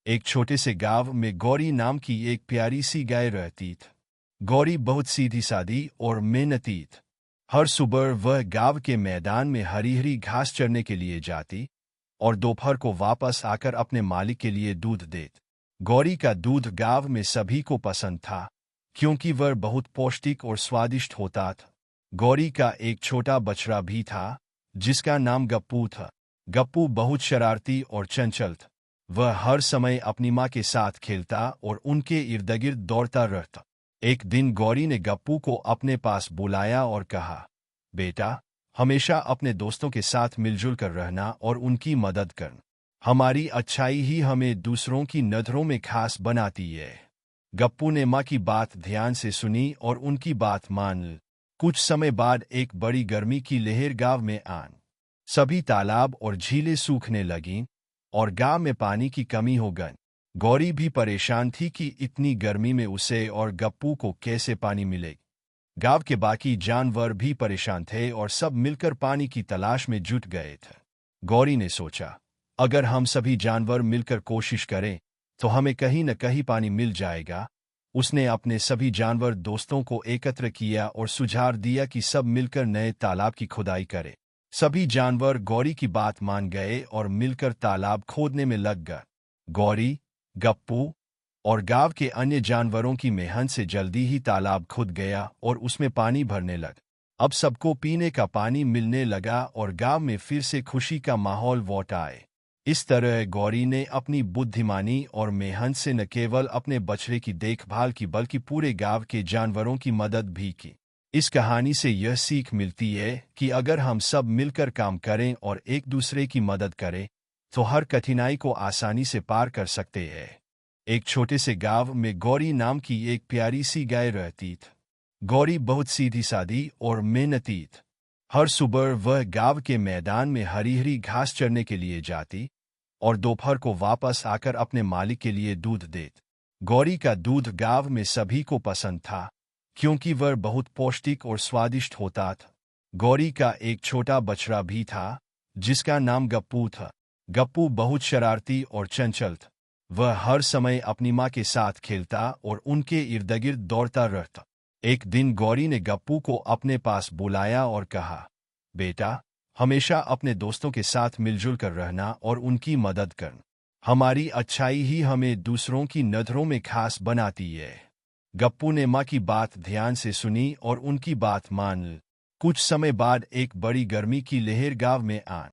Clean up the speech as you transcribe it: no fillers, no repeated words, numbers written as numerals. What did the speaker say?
एक छोटे से गांव में गौरी नाम की एक प्यारी सी गाय रहती थी। गौरी बहुत सीधी सादी और मेहनती थी। हर सुबह वह गांव के मैदान में हरी हरी घास चरने के लिए जाती और दोपहर को वापस आकर अपने मालिक के लिए दूध देती। गौरी का दूध गांव में सभी को पसंद था, क्योंकि वह बहुत पौष्टिक और स्वादिष्ट होता था। गौरी का एक छोटा बछड़ा भी था, जिसका नाम गप्पू था। गप्पू बहुत शरारती और चंचल था। वह हर समय अपनी माँ के साथ खेलता और उनके इर्द गिर्द दौड़ता रहता। एक दिन गौरी ने गप्पू को अपने पास बुलाया और कहा, बेटा, हमेशा अपने दोस्तों के साथ मिलजुल कर रहना और उनकी मदद करना। हमारी अच्छाई ही हमें दूसरों की नज़रों में खास बनाती है। गप्पू ने माँ की बात ध्यान से सुनी और उनकी बात मान ली। कुछ समय बाद एक बड़ी गर्मी की लहर गांव में आन। सभी तालाब और झीलें सूखने लगीं और गांव में पानी की कमी हो गई। गौरी भी परेशान थी कि इतनी गर्मी में उसे और गप्पू को कैसे पानी मिले। गांव के बाकी जानवर भी परेशान थे और सब मिलकर पानी की तलाश में जुट गए थे। गौरी ने सोचा, अगर हम सभी जानवर मिलकर कोशिश करें तो हमें कहीं न कहीं पानी मिल जाएगा। उसने अपने सभी जानवर दोस्तों को एकत्र किया और सुझाव दिया कि सब मिलकर नए तालाब की खुदाई करें। सभी जानवर गौरी की बात मान गए और मिलकर तालाब खोदने में लग गए। गौरी, गप्पू और गांव के अन्य जानवरों की मेहनत से जल्दी ही तालाब खुद गया और उसमें पानी भरने लगा। अब सबको पीने का पानी मिलने लगा और गांव में फिर से खुशी का माहौल लौट आए। इस तरह गौरी ने अपनी बुद्धिमानी और मेहनत से न केवल अपने बछड़े की देखभाल की बल्कि पूरे गांव के जानवरों की मदद भी की। इस कहानी से यह सीख मिलती है कि अगर हम सब मिलकर काम करें और एक दूसरे की मदद करें तो हर कठिनाई को आसानी से पार कर सकते हैं। एक छोटे से गांव में गौरी नाम की एक प्यारी सी गाय रहती थी। गौरी बहुत सीधी सादी और मेहनती थी। हर सुबह वह गांव के मैदान में हरी हरी घास चरने के लिए जाती और दोपहर को वापस आकर अपने मालिक के लिए दूध देती। गौरी का दूध गांव में सभी को पसंद था, क्योंकि वह बहुत पौष्टिक और स्वादिष्ट होता था। गौरी का एक छोटा बछड़ा भी था, जिसका नाम गप्पू था। गप्पू बहुत शरारती और चंचल था। वह हर समय अपनी माँ के साथ खेलता और उनके इर्द गिर्द दौड़ता रहता। एक दिन गौरी ने गप्पू को अपने पास बुलाया और कहा, बेटा, हमेशा अपने दोस्तों के साथ मिलजुल कर रहना और उनकी मदद करना। हमारी अच्छाई ही हमें दूसरों की नज़रों में खास बनाती है। गप्पू ने माँ की बात ध्यान से सुनी और उनकी बात मान ली। कुछ समय बाद एक बड़ी गर्मी की लहर गांव में आन।